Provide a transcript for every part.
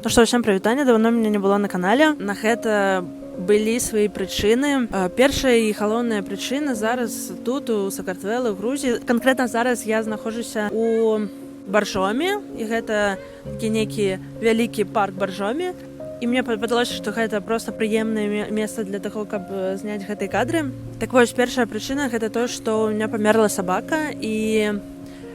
Ну што, ўсім прывітанне, даўно мяне не было на канале. На гэта былі свае прычыны. Першая і галоўная прычына зараз тут, у Сакартвелы, у Грузіі. Канкрэтна зараз я знаходжуся у Баржоме, і гэта такі нейкі вялікі парк Баржоме. І мне падалося, што гэта проста прыемнае месца для таго, каб зняць гэтыя кадры. Так вось, першая прычына гэта то, што ў меня памерла сабака, і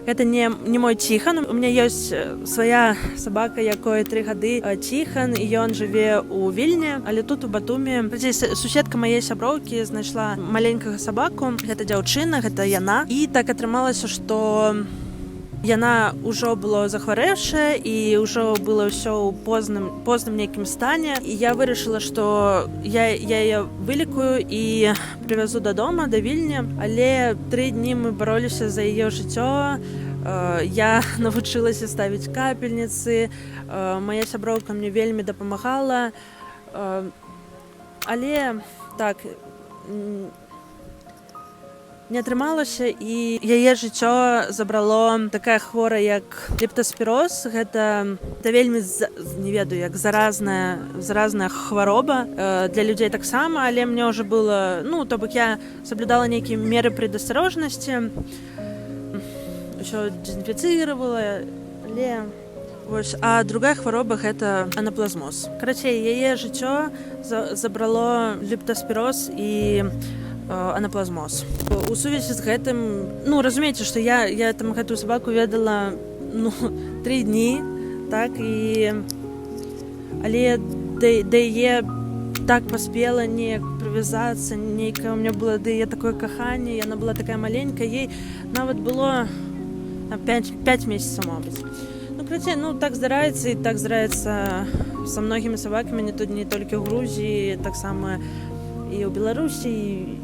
гэта не мой Ціхан. У меня ёсць свая сабака, якой 3 гады, Ціхан, і ён жыве ў Вільні, але тут у Батуме. Суседка маей сяброўкі знайшла маленькага сабаку. Гэта дзяўчына, гэта яна. І так атрымалася, што яна ўжо была захварэўшая і ўжо было ўсё ў позным нейкім стане. І я вырашыла, што я яе вылікую і прывязу дадому, да Вільні. Але 3 дні мы бароліся за яе жыццё. Я навучылася ставіць капельніцы. Мая сяброўка мне вельмі дапамагала. Але так не атрымалася, і яе жыццё забрало такая хвора, як лептаспіроз. Гэта вельмі, не ведаю, як заразная хвароба. Для людзей таксама, але мне ўжо было, то бок я саблюдала нейкія меры прадасторожнасці, ўсё дезінфіцыравала, але вось. А другая хвароба гэта анаплазмоз. Карацей, яе жыццё забрало лептаспіроз і анаплазмоз. У сувязі з гэтым, разумееце, што я там гэтую сабаку ведала 3 дні, так, але да яе так паспела неяк прывязацца, нейкае у меня было да яе такое каханне, яна была такая маленькая, ей нават было 5 месяцаў, мабыць. Карацей, так здараецца, і так здараецца са многімі сабакамі, не толькі ў Грузіі, таксама і ў Беларусі, і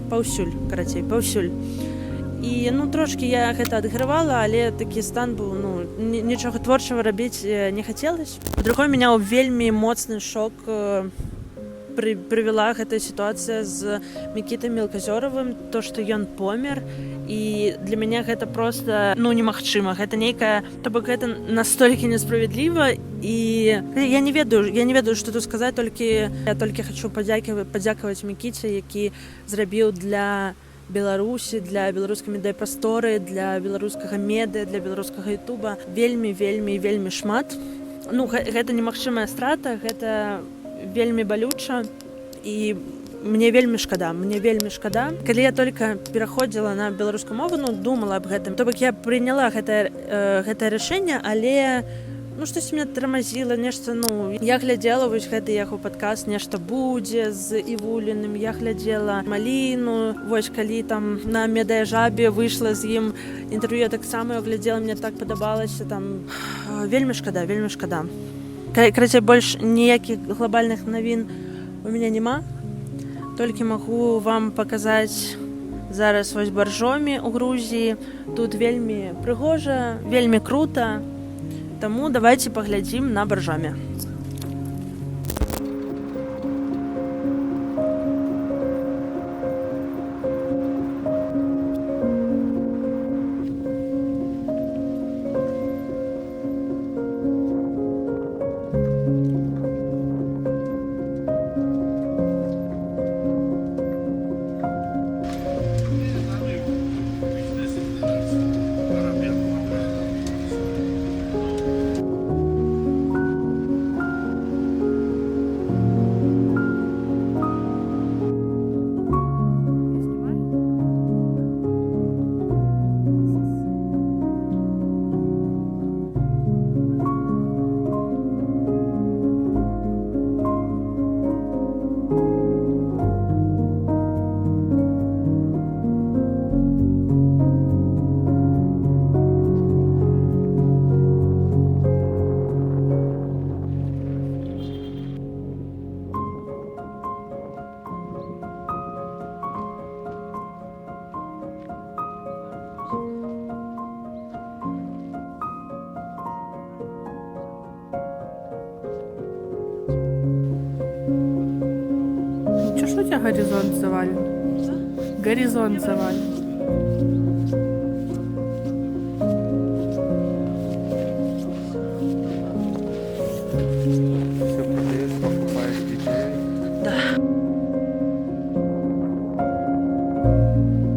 паўсюль. І трошкі я гэта адгравала, але такі стан быў, нічога творчага рабіць не хацелася. Па-другое, мяне ў вельмі моцны шок прывяла гэтая сітуацыя з Мікітай Мелказёравым, то, што ён помер. І для мяне гэта проста, немагчыма. Гэта нейкая, то бок гэта настолькі несправядліва, і я не ведаю, што тут сказаць, я толькі хачу падзякаваць Мікіце, які зрабіў для Беларусі, для беларускай медыяпрасторы, для беларускага медыа, для беларускага ютуба вельмі шмат. Гэта немагчымая страта, гэта вельмі балюча, і мне вельмі шкада. Калі я толькі пераходзіла на беларускую мову, думала аб гэтым. То бок я прыняла гэтае рашэнне, але штосьці мяне тармазіла, нешта, я глядзела вось гэты яго падкаст, нешта будзе з Івуліным, я глядзела Маліну, вось калі там на медыяжабе выйшла з ім інтэрв'ю, таксама я глядзела, мне так падабалася, там вельмі шкада. Карацей, больш ніякіх глобальных навін у мяне няма. Толькі магу вам паказаць зараз вось Баржоме ў Грузіі. Тут вельмі прыгожа, вельмі крута. Таму давайце паглядзім на Баржоме. Что у тебя горизонт завален? Горизонт завален. Thank you.